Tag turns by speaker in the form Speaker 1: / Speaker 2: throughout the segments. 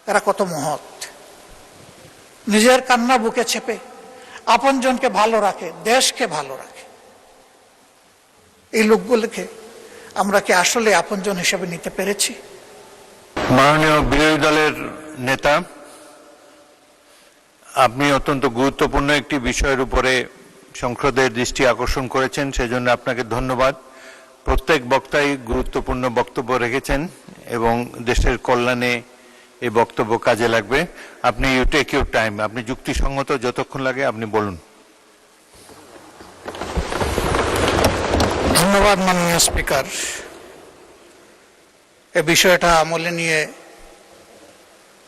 Speaker 1: এরা কত মহৎ, নিজের কান্না বুকে চেপে আপনজনকে ভালো রাখে, দেশকে ভালো রাখে। এই লোকগুলোকে আমরা কি আসলে আপনজন হিসেবে নিতে পেরেছি?
Speaker 2: মাননীয় বিরোধী দলের নেতা, আপনি অত্যন্ত গুরুত্বপূর্ণ একটি বিষয়ের উপরে সংসদের দৃষ্টি আকর্ষণ করেছেন, সেজন্য আপনাকে ধন্যবাদ। প্রত্যেক বক্তাই গুরুত্বপূর্ণ বক্তব্য রেখেছেন এবং দেশের কল্যাণে এই বক্তব্য কাজে লাগবে। আপনি ইউ টেক ইউর টাইম, আপনি যুক্তিসঙ্গত যতক্ষণ লাগে আপনি বলুন।
Speaker 1: ধন্যবাদ মাননীয় স্পিকার। এ বিষয়টা আমলে নিয়ে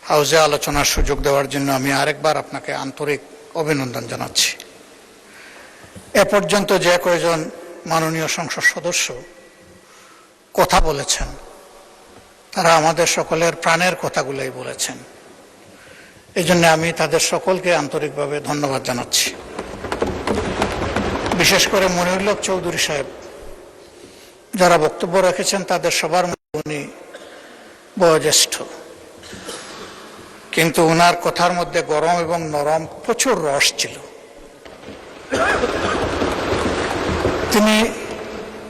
Speaker 1: হাউসে আলোচনার সুযোগ দেওয়ার জন্য আমি আরেকবার আপনাকে আন্তরিক অভিনন্দন জানাচ্ছি। এ পর্যন্ত যে কয়েকজন মাননীয় সংসদ সদস্য কথা বলেছেন তারা আমাদের সকলের প্রাণের কথাগুলোই বলেছেন। এই জন্য আমি তাদের সকলকে আন্তরিকভাবে ধন্যবাদ জানাচ্ছি। বিশেষ করে মনিরুল হক চৌধুরী সাহেব যারা বক্তব্য রেখেছেন তাদের সবার মধ্যে উনি বয়োজ্যেষ্ঠ, কিন্তু ওনার কথার মধ্যে গরম এবং নরম প্রচুর রস ছিল। তিনি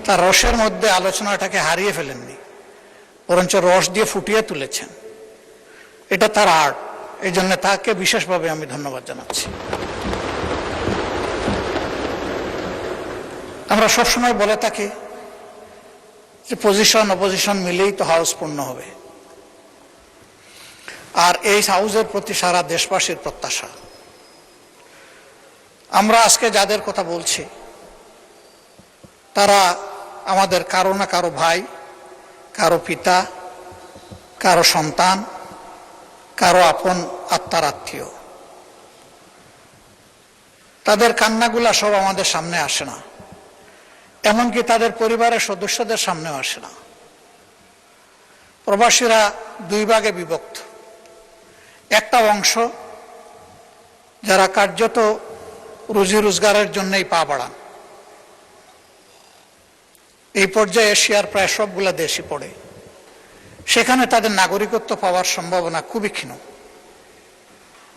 Speaker 1: তার রসের মধ্যে আলোচনাটাকে হারিয়ে ফেলেননি, বরঞ্চ রস দিয়ে ফুটিয়ে তুলেছেন। এটা তার আর্ট, এই জন্য তাকে বিশেষভাবে আমি ধন্যবাদ জানাচ্ছি। আমরা সবসময় বলে থাকি যে পজিশন অপোজিশন মিলেই তো হাউস পূর্ণ হবে, আর এই হাউসের প্রতি সারা দেশবাসীর প্রত্যাশা। আমরা আজকে যাদের কথা বলছি তারা আমাদের কারো না কারো ভাই, কারো পিতা, কারো সন্তান, কারো আপন আত্মার আত্মীয়। তাদের কান্নাগুলা সব আমাদের সামনে আসে না, এমনকি তাদের পরিবারের সদস্যদের সামনেও আসে না। প্রবাসীরা দুই ভাগে বিভক্ত। একটা অংশ যারা কার্যত রুজি রোজগারের জন্যই পা বাড়ান, এই পর্যায়ে এশিয়ার প্রায় সবগুলা দেশই পড়ে, সেখানে তাদের নাগরিকত্ব পাওয়ার সম্ভাবনা খুবই ক্ষীণ।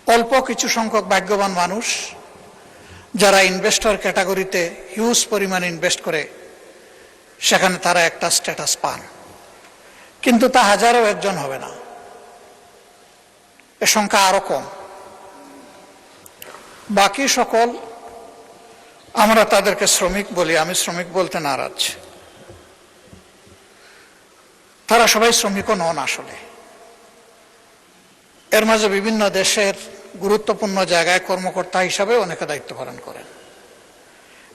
Speaker 1: অল্প কিছু সংখ্যক ভাগ্যবান মানুষ যারা ইনভেস্টর ক্যাটাগরিতে হিউজ পরিমাণ ইনভেস্ট করে সেখানে তারা একটা স্ট্যাটাস পান, কিন্তু তা হাজারও একজন হবে না, এ সংখ্যা আরো কম। বাকি সকল আমরা তাদেরকে শ্রমিক বলি, আমি শ্রমিক বলতে নারাজ। তারা সবাই শ্রমিকও নন আসলে। এর মাঝে বিভিন্ন দেশের গুরুত্বপূর্ণ জায়গায় কর্মকর্তা হিসাবে অনেকে দায়িত্ব পালন করেন।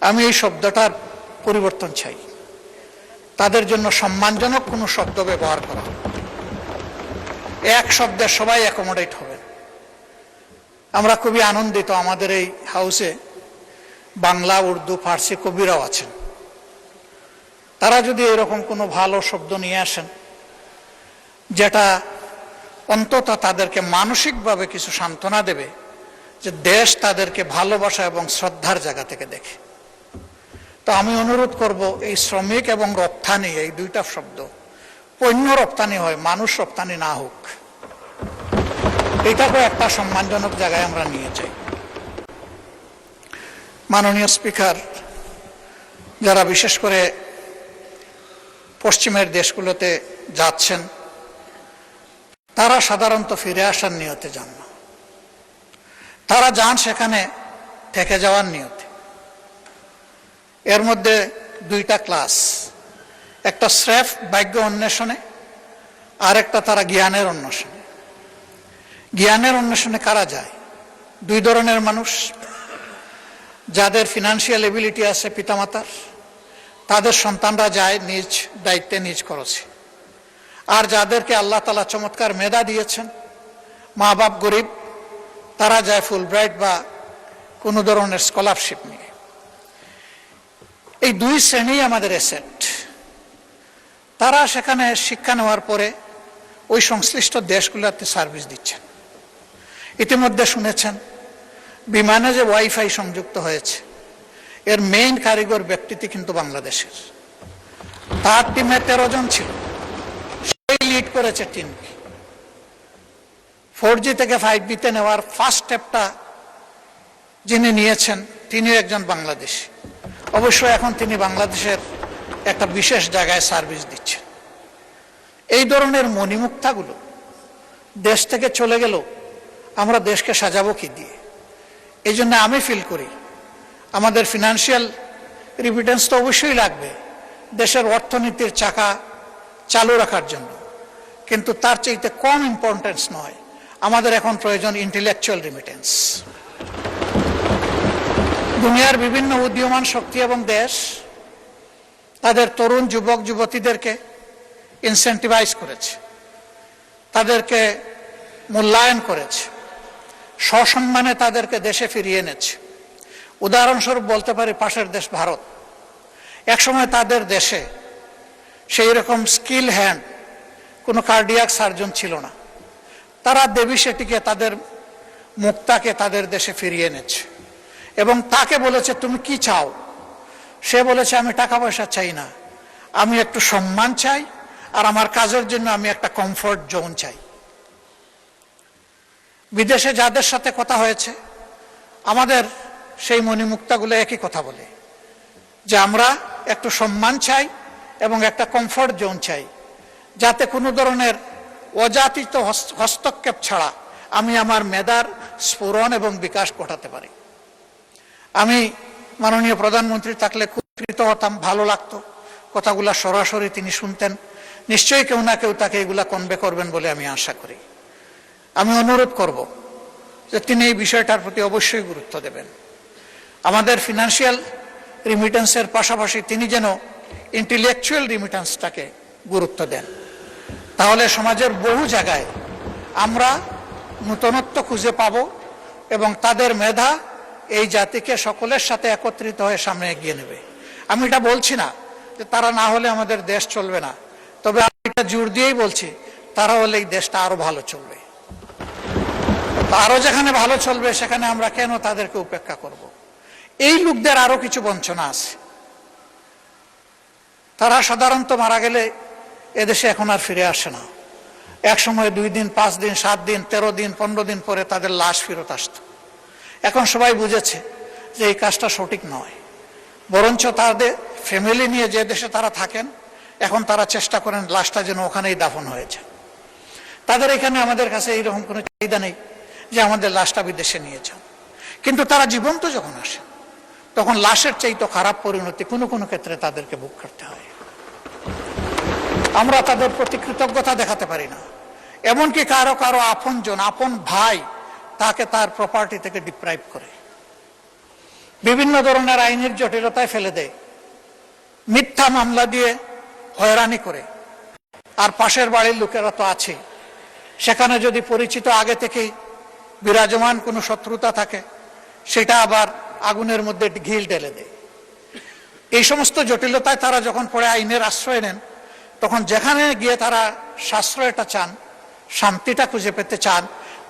Speaker 1: আমি এই শব্দটার পরিবর্তন চাই, তাদের জন্য সম্মানজনক কোনো শব্দ ব্যবহার করা, এক শব্দে সবাই অ্যাকোমোডেট হবেন। আমরা খুবই আনন্দিত আমাদের এই হাউসে বাংলা, উর্দু, ফার্সি কবিরাও আছেন। তারা যদি এরকম কোনো ভালো শব্দ নিয়ে আসেন যেটা অন্তত তাদেরকে মানসিকভাবে কিছু সান্ত্বনা দেবে যে দেশ তাদেরকে ভালোবাসা এবং শ্রদ্ধার জায়গা থেকে দেখে, তো আমি অনুরোধ করব এই শ্রমিক এবং রপ্তানি এই দুইটা শব্দ পণ্য রপ্তানি হয়, মানুষ রপ্তানি না হোক। এটাকে একটা সম্মানজনক জায়গায় আমরা নিয়ে যাই। মাননীয় স্পিকার, যারা বিশেষ করে পশ্চিমের দেশগুলোতে যাচ্ছেন তারা সাধারণত ফিরে আসার নিয়তে যান না, তারা যান সেখানে থেকে যাওয়ার নিয়তে। এর মধ্যে দুইটা ক্লাস, একটা স্রেফ ভাগ্য অন্বেষণে আর একটা তারা জ্ঞানের অন্বেষণে। জ্ঞানের অন্বেষণে কারা যায়? দুই ধরনের মানুষ, যাদের ফিনান্সিয়াল এবিলিটি আছে পিতামাতার, তাদের সন্তানরা যায় নিজ দায়িত্বে নিজ খরচে, আর যাদেরকে আল্লাহ তাআলা চমৎকার মেধা দিয়েছেন, মা বাপ গরিব, তারা যায় ফুলব্রাইট বা কোনো ধরনের স্কলারশিপ নিয়ে। এই দুই শ্রেণী আমাদের অ্যাসেট। তারা সেখানে শিক্ষা নেওয়ার পরে ওই সংশ্লিষ্ট দেশগুলোতে সার্ভিস দিচ্ছেন। ইতিমধ্যে শুনেছেন বিমানে যে ওয়াইফাই সংযুক্ত হয়েছে এর মেইন কারিগর ব্যক্তিটি কিন্তু বাংলাদেশের। তার টিমে 13 জন ছিল, সেই লিড করেছে টিমকে। 4G থেকে 5G-তে নেওয়ার ফার্স্ট স্টেপটা যিনি নিয়েছেন তিনিও একজন বাংলাদেশী। অবশ্য এখন তিনি বাংলাদেশের একটা বিশেষ জায়গায় সার্ভিস দিচ্ছেন। এই ধরনের মণিমুক্তাগুলো দেশ থেকে চলে গেল, আমরা দেশকে সাজাবো কি দিয়ে? এই জন্য আমি ফিল করি আমাদের ফিনান্সিয়াল রিমিটেন্স তো অবশ্যই লাগবে দেশের অর্থনীতির চাকা চালু রাখার জন্য, কিন্তু তার চাইতে কম ইম্পর্টেন্স নয়, আমাদের এখন প্রয়োজন ইন্টেলেকচুয়াল রিমিটেন্স। দুনিয়ার বিভিন্ন উদীয়মান শক্তি এবং দেশ তাদের তরুণ যুবক যুবতীদেরকে ইনসেন্টিভাইজ করেছে, তাদেরকে মূল্যায়ন করেছে, সসম্মানে তাদেরকে দেশে ফিরিয়ে এনেছে। উদাহরণস্বরূপ বলতে পারি পাশের দেশ ভারত। একসময় তাদের দেশে সেই রকম স্কিল হ্যান্ড কোনো কার্ডিয়াক সার্জন ছিল না। তারা দেবী শেঠিকে, তাদের মুক্তাকে তাদের দেশে ফিরিয়ে এনেছে এবং তাকে বলেছে তুমি কি চাও? সে বলেছে আমি টাকা পয়সা চাই না, আমি একটু সম্মান চাই, আর আমার কাজের জন্য আমি একটা কমফোর্ট জোন চাই। বিদেশে যাদের সাথে কথা হয়েছে আমাদের সেই মণিমুক্তাগুলো একই কথা বলে যে আমরা একটু সম্মান চাই এবং একটা কমফোর্ট জোন চাই, যাতে কোনো ধরনের অযাচিত হস্তক্ষেপ ছাড়া আমি আমার মেধার স্ফুরণ এবং বিকাশ ঘটাতে পারি। আমি মাননীয় প্রধানমন্ত্রী থাকলে খুব কৃত হতাম, ভালো লাগতো কথাগুলা সরাসরি তিনি শুনতেন। নিশ্চয়ই কেউ না কেউ তাকে এগুলা কনভে করবেন বলে আমি আশা করি। আমি অনুরোধ করব যে তিনি এই বিষয়টার প্রতি অবশ্যই গুরুত্ব দেবেন। আমাদের ফিনান্সিয়াল রিমিটেন্সের পাশাপাশি তিনি যেন ইন্টেলেকচুয়াল রিমিটেন্সটাকে গুরুত্ব দেন, তাহলে সমাজের বহু জায়গায় আমরা নূতনত্ব খুঁজে পাব এবং তাদের মেধা এই জাতিকে সকলের সাথে একত্রিত হয়ে সামনে এগিয়ে নেবে। আমি এটা বলছি না যে তারা না হলে আমাদের দেশ চলবে না, তবে আমি এটা জোর দিয়েই বলছি তারা হলে এই দেশটা আরো ভালো চলবে। আরো যেখানে ভালো চলবে সেখানে আমরা কেন তাদেরকে উপেক্ষা করব? এই লোকদের আরো কিছু বঞ্চনা আছে। তারা সাধারণত মারা গেলে এদেশে এখন আর ফিরে আসে না। এক সময় 2 দিন, 5 দিন, 7 দিন, 13 দিন, 15 দিন পরে তাদের লাশ ফেরত আসতো। এখন সবাই বুঝেছে যে এই কাজটা সঠিক নয়, বরঞ্চ তাদের ফ্যামিলি নিয়ে যে দেশে তারা থাকেন এখন তারা চেষ্টা করেন লাশটা যেন ওখানেই দাফন হয়ে যায়। তাদের এখানে আমাদের কাছে এইরকম কোনো চাহিদা নেই যে আমাদের লাশটা বিদেশে নিয়ে যান, কিন্তু তারা জীবন্ত যখন আসে তখন লাশের চাইতে খারাপ পরিণতি কোনো কোনো ক্ষেত্রে তাদেরকে ভোগ করতে হয়। আমরা তাদের প্রতি কৃতজ্ঞতা দেখাতে পারি না, এমনকি কারো কারো আপনজন, আপন ভাই তাকে তার প্রপার্টি থেকে ডিপ্রাইভ করে, বিভিন্ন ধরনের আইনের জটিলতায় ফেলে দেয়, মিথ্যা মামলা দিয়ে হয়রানি করে। আর পাশের বাড়ির লোকেরা তো আছে, সেখানে যদি পরিচিত আগে থেকেই বিরাজমান কোনো শত্রুতা থাকে সেটা আবার আগুনের মধ্যে ঘিল ঢেলে দেয়। এই সমস্ত জটিলতায় তারা যখন পরে আইনের আশ্রয় নেন তখন যেখানে গিয়ে তারা সাশ্রয়টা চান, শান্তিটা খুঁজে পেতে চান,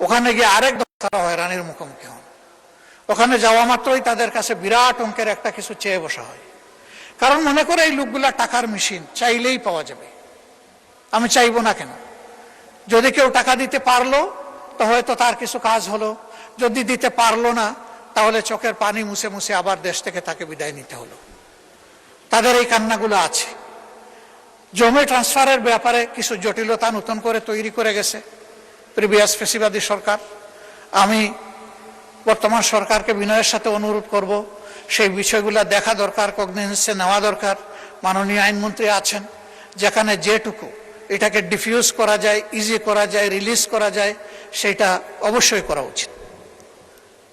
Speaker 1: ওখানে গিয়ে আরেক তারা হয়রানির মুখোমুখি হন। ওখানে যাওয়া মাত্রই তাদের কাছে বিরাট অঙ্কের একটা কিছু চেয়ে বসা হয়, কারণ মনে করে এই লোকগুলা টাকার মেশিন, চাইলেই পাওয়া যাবে। আমি চাইবো না কেন? যদি কেউ টাকা দিতে পারলো তো হয়তো তার কিছু কাজ হলো, যদি দিতে পারলো না তাহলে চোখের পানি মুছে মুছে আবার দেশ থেকে তাকে বিদায় নিতে হলো। তাদের এই কান্নাগুলো আছে। জমি ট্রান্সফারের ব্যাপারে কিছু জটিলতা নতুন করে তৈরি করে গেছে প্রিভিয়াস ফেসিবাদী সরকার। আমি বর্তমান সরকারকে বিনয়ের সাথে অনুরোধ করব সেই বিষয়গুলো দেখা দরকার, কগনিজেন্সে নেওয়া দরকার। মাননীয় আইনমন্ত্রী আছেন, যেখানে যেটুকু এটাকে ডিফিউজ করা যায়, ইজি করা যায়, রিলিজ করা যায়, সেটা অবশ্যই করা উচিত।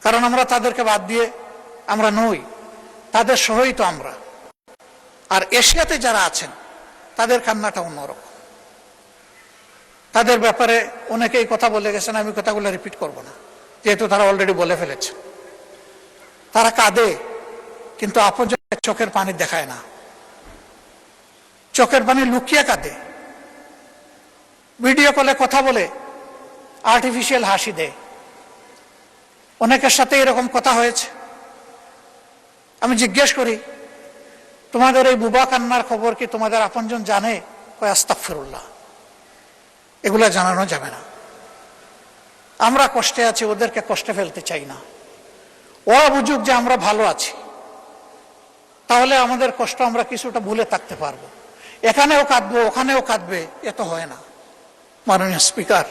Speaker 1: কারণ আমরা তাদেরকে বাদ দিয়ে আমরা নই, তাদের সহই তো আমরা। আর এশিয়াতে যারা আছেন তাদের কান্নাটা অন্যরকম। তাদের ব্যাপারে অনেকেই কথা বলে গেছেন, আমি কথাগুলো রিপিট করব না, যেহেতু তারা অলরেডি বলে ফেলেছে। তারা কাঁদে কিন্তু আপনজনের চোখের পানি দেখায় না, চোখের পানি লুকিয়ে কাঁদে, ভিডিও কলে কথা বলে, আর্টিফিশিয়াল হাসি দেয়। অনেকের সাথে এরকম কথা হয়েছে। আমি জিজ্ঞেস করি, তোমাদের এই বুবা কান্নার খবর কি তোমাদের আপনজন জানে? কয় আস্তাগফিরুল্লাহ, এগুলা জানানো যাবে না। আমরা কষ্টে আছি, ওদেরকে কষ্টে ফেলতে চাই না। ওরা বুঝুক যে আমরা ভালো আছি, তাহলে আমাদের কষ্ট আমরা কিছুটা ভুলে থাকতে পারবো। এখানেও কাঁদবো, ওখানেও কাঁদবে, এ তো হয় না। মাননীয় স্পিকার,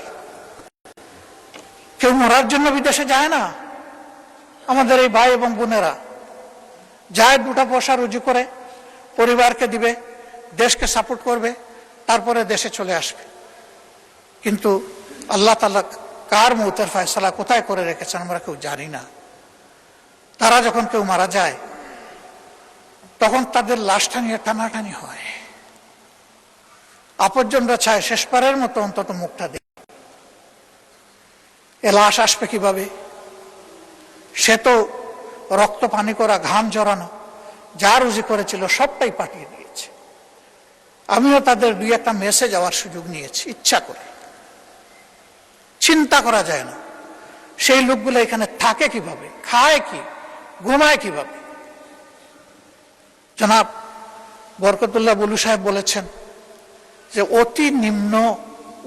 Speaker 1: কেউ মরার জন্য বিদেশে যায় না। আমাদের এই ভাই এবং বোনেরা যায়, 2টা পয়সা রুজি করে পরিবারকে দিবে, দেশকে সাপোর্ট করবে, তারপরে দেশে চলে আসবে। কিন্তু আল্লাহ তাআলা কার মৌতের ফয়সালা কোথায় করে রেখেছেন আমরা কেউ জানি না। তারা যখন কেউ মারা যায়, তখন তাদের লাশটা নিয়ে টানাটানি হয়। আপনজনরা চায় শেষবারের মতো অন্তত মুখটা দেয়। এ লাশ আসবে কিভাবে? সে তো রক্ত পানি করা, ঘাম জড়ানো, যা রুজি করেছিল সবটাই পাঠিয়ে দিয়েছে। আমিও তাদের 2-1টা মেসে যাওয়ার সুযোগ নিয়েছি ইচ্ছা করে। চিন্তা করা যায় না সেই লোকগুলো এখানে থাকে কিভাবে, খায় কি, ঘুমায় কিভাবে। জনাব বরকতুল্লাহ বুলু সাহেব বলেছেন যে অতি নিম্ন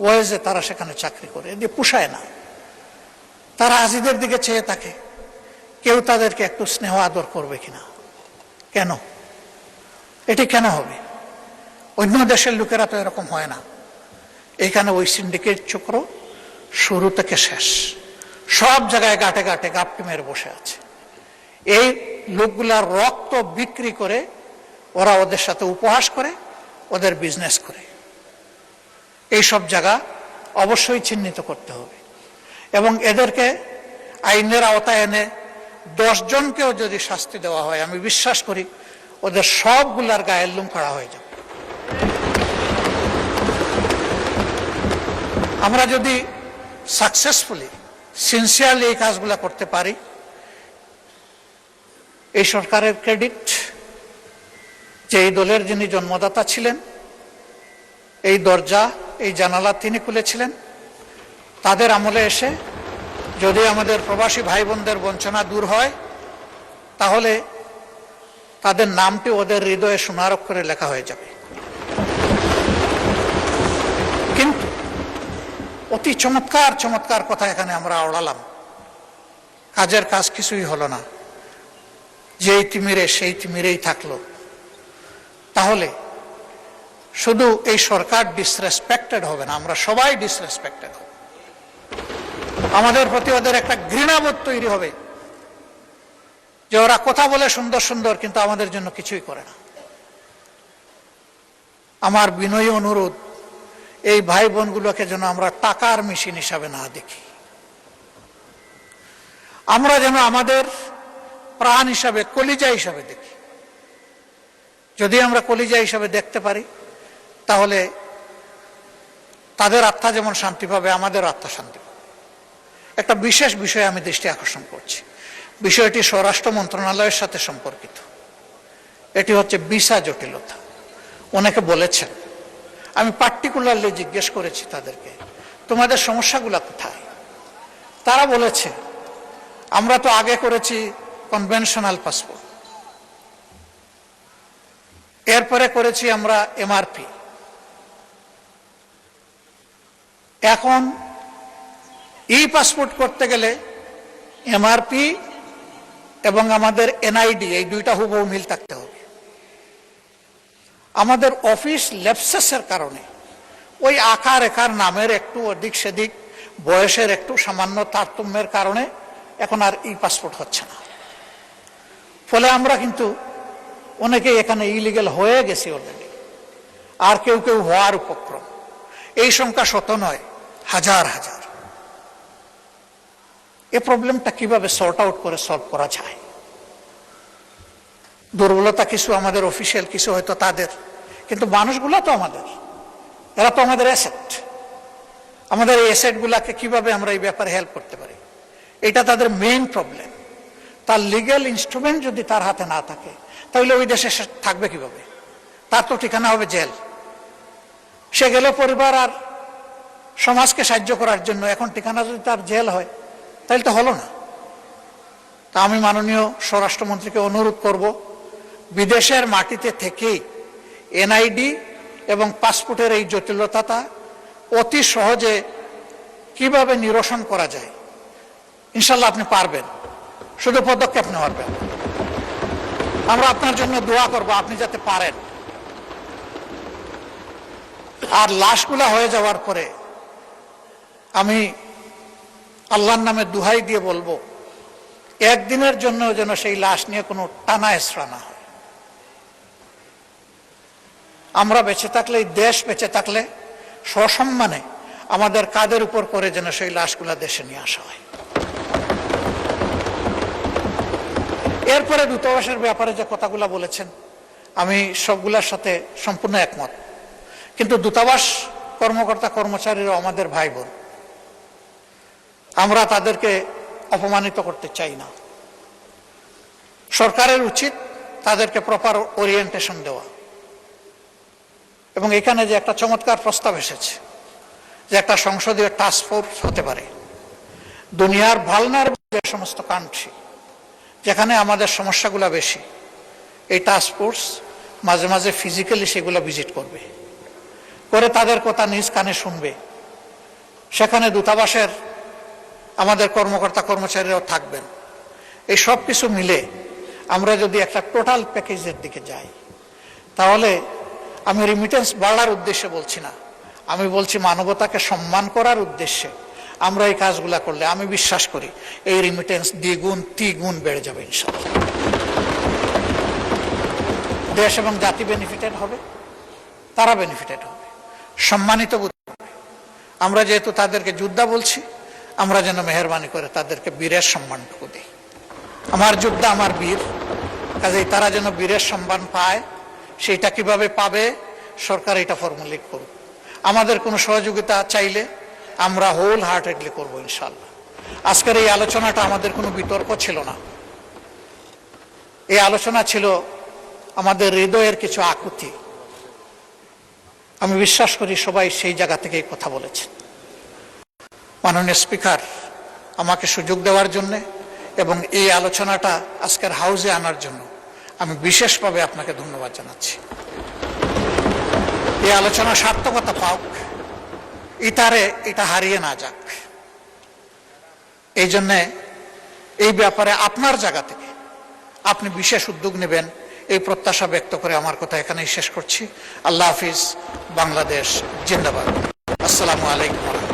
Speaker 1: ওয়েজে তারা সেখানে চাকরি করে, এদিকে পুষায় না। তারা হাজিদের দিকে চেয়ে থাকে, কেউ তাদেরকে একটু স্নেহ আদর করবে কিনা। কেন? এটি কেন হবে? অন্য দেশের লোকেরা তো এরকম হয় না। এখানে ওই সিন্ডিকেট চক্র শুরু থেকে শেষ, সব জায়গায় গাঁটে গাঁটে গাপটি মেরে বসে আছে। এই লোকগুলার রক্ত বিক্রি করে ওরা ওদের সাথে উপহাস করে, ওদের বিজনেস করে। এই সব জায়গা অবশ্যই চিহ্নিত করতে হবে এবং এদেরকে আইনের আওতায় এনে 10 জনকেও যদি শাস্তি দেওয়া হয়, আমি বিশ্বাস করি ওদের সবগুলার গায়ের লোম খাড়া হয়ে যাবে। আমরা যদি সাকসেসফুলি সিনসিয়ারলি এই কাজগুলা করতে পারি, এই সরকারের ক্রেডিট যে এই দলের যিনি জন্মদাতা ছিলেন, এই দরজা, এই জানালা তিনি খুলেছিলেন। তাদের আমলে এসে যদি আমাদের প্রবাসী ভাই বোনদের বঞ্চনা দূর হয়, তাহলে তাদের নামটি ওদের হৃদয়ে সোনার অক্ষরে লেখা হয়ে যাবে। কিন্তু অতি চমৎকার চমৎকার কথা এখানে আমরা আওড়ালাম, কাজের কাজ কিছুই হলো না। যেই তিমিরে সেই তিমিরেই থাকলো। তাহলে শুধু এই সরকার ডিসরেসপেক্টেড হবে না, আমরা সবাই ডিসরেসপেক্টেড হব। আমাদের প্রতি ওদের একটা ঘৃণাবোধ তৈরি হবে যে ওরা কথা বলে সুন্দর সুন্দর, কিন্তু আমাদের জন্য কিছুই করে না। আমার বিনয়ী অনুরোধ, এই ভাই বোনগুলোকে যেন আমরা টাকার মেশিন হিসাবে না দেখি। আমরা যেন আমাদের প্রাণ হিসাবে, কলিজা হিসাবে দেখি। যদি আমরা কলিজা হিসাবে দেখতে পারি, তাহলে তাদের আত্মা যেমন শান্তি পাবে, আমাদের আত্মা শান্তি পাবে। একটা বিশেষ বিষয়ে আমি দৃষ্টি আকর্ষণ করছি। বিষয়টি স্বরাষ্ট্র মন্ত্রণালয়ের সাথে সম্পর্কিত। এটি হচ্ছে ভিসা জটিলতা। অনেকে বলেছেন, আমি পার্টিকুলারলি জিজ্ঞেস করেছি তাদেরকে, তোমাদের সমস্যাগুলো কোথায়? তারা বলেছে, আমরা তো আগে করেছি কনভেনশনাল পাসপোর্ট, এরপরে করেছি আমরা এমআরপি, এখন ই পাসপোর্ট করতে গেলে এমআরপি এবং আমাদের এনআইডি, এই 2টা হুবহু মিল থাকতে হবে। আমাদের অফিস ল্যাপসেসের কারণে, ওই আকার একার নামের একটু অধিক সেদিক, বয়সের একটু সামান্য তারতম্যের কারণে এখন আর ই পাসপোর্ট হচ্ছে না। ফলে আমরা কিন্তু অনেকে এখানে ইলিগেল হয়ে গেছি অলরেডি, আর কেউ কেউ হওয়ার উপক্রম। এই সংখ্যা শত নয়, হাজার হাজার। এই প্রবলেমটা কিভাবে সর্ট আউট করে সলভ করা যায়? দুর্বলতা কিছু আমাদের অফিসিয়াল, কিছু হয়তো তাদের, কিন্তু মানুষগুলো তো আমাদের, এরা তো আমাদের অ্যাসেট। আমাদের এই অ্যাসেটগুলাকে কিভাবে আমরা এই ব্যাপারে হেল্প করতে পারি, এটা তাদের মেইন প্রবলেম। তার লিগ্যাল ইনস্ট্রুমেন্ট যদি তার হাতে না থাকে, তাহলে ওই দেশে থাকবে কিভাবে? তার তো ঠিকানা হবে জেল। সে গেলে পরিবার আর সমাজকে সাহায্য করার জন্য, এখন ঠিকানা যদি তার জেল হয়, তাহলে তো হলো না। তা আমি মাননীয় স্বরাষ্ট্রমন্ত্রীকে অনুরোধ করব, বিদেশের মাটিতে থেকেই এনআইডি এবং পাসপোর্টের এই জটিলতাটা অতি সহজে কিভাবে নিরসন করা যায়, ইনশাল্লাহ আপনি পারবেন, শুধু পদক্ষেপ নেওয়ার ব্যাপার। আমরা আপনার জন্য দোয়া করব আপনি যাতে পারেন। আর লাশগুলা হয়ে যাওয়ার পরে আমি আল্লাহর নামে দুহাই দিয়ে বলবো, একদিনের জন্য যেন সেই লাশ নিয়ে কোনো টানা হেঁচড়া না হয়। আমরা বেঁচে থাকলে, এই দেশ বেঁচে থাকলে সসম্মানে আমাদের কাঁধের উপর করে যেন সেই লাশগুলা দেশে নিয়ে আসা হয়। এরপরে দূতাবাসের ব্যাপারে যে কথাগুলো বলেছেন আমি সবগুলোর সাথে সম্পূর্ণ একমত, কিন্তু দূতাবাস কর্মকর্তা কর্মচারীরা আমাদের ভাই বোন, আমরা তাদেরকে অপমানিত করতে চাই না। সরকারের উচিত তাদেরকে প্রপার ওরিয়েন্টেশন দেওয়া। এবং এখানে যে একটা চমৎকার প্রস্তাব এসেছে যে একটা সংসদীয় টাস্ক ফোর্স হতে পারে, দুনিয়ার ভালনারেবল যে সমস্ত কান্ট্রি যেখানে আমাদের সমস্যাগুলো বেশি, এই টাস্ক ফোর্স মাঝে মাঝে ফিজিক্যালি সেগুলো ভিজিট করবে, করে তাদের কথা নিজ কানে শুনবে। সেখানে দূতাবাসের আমাদের কর্মকর্তা কর্মচারীরাও থাকবেন। এই সব কিছু মিলে আমরা যদি একটা টোটাল প্যাকেজের দিকে যাই, তাহলে আমি রিমিটেন্স বাড়ার উদ্দেশ্যে বলছি না, আমি বলছি মানবতাকে সম্মান করার উদ্দেশ্যে আমরা এই কাজগুলা করলে আমি বিশ্বাস করি এই রিমিটেন্স দ্বিগুণ তিগুণ বেড়ে যাবে ইনশাআল্লাহ। দেশ এবং জাতি বেনিফিটেড হবে, তারা বেনিফিটেড হবে, সম্মানিত বোধ করবে। আমরা যেহেতু তাদেরকে যোদ্ধা বলছি, আমরা যেন মেহরবানি করে তাদেরকে বীরের সম্মানটুকু দিই। আমার যোদ্ধা আমার বীর, কাজেই তারা যেন বীরের সম্মান পায়। সেইটা কিভাবে পাবে সরকার এটা ফর্মুলেট করুক। আমাদের কোনো সহযোগিতা চাইলে আমরা হোল হার্টেডলি করবো ইনশাল্লাহ। আজকের এই আলোচনাটা আমাদের কোনো বিতর্ক ছিল না, এই আলোচনা ছিল আমাদের হৃদয়ের কিছু আকুতি। আমি বিশ্বাস করি সবাই সেই জায়গা থেকে কথা বলেছেন। মাননীয় স্পিকার আমাকে সুযোগ দেওয়ার জন্য এবং এই আলোচনাটা আজকের হাউসে আনার জন্য আমি বিশেষভাবে আপনাকে ধন্যবাদ জানাচ্ছি। এই আলোচনা সার্থকতা পাওক, ইতারে এটা হারিয়ে না যাক, এই জন্যে এই ব্যাপারে আপনার জায়গা থেকে আপনি বিশেষ উদ্যোগ নেবেন, এই প্রত্যাশা ব্যক্ত করে আমার কথা এখানেই শেষ করছি। আল্লাহ হাফিজ। বাংলাদেশ জিন্দাবাদ। আসসালামু আলাইকুম।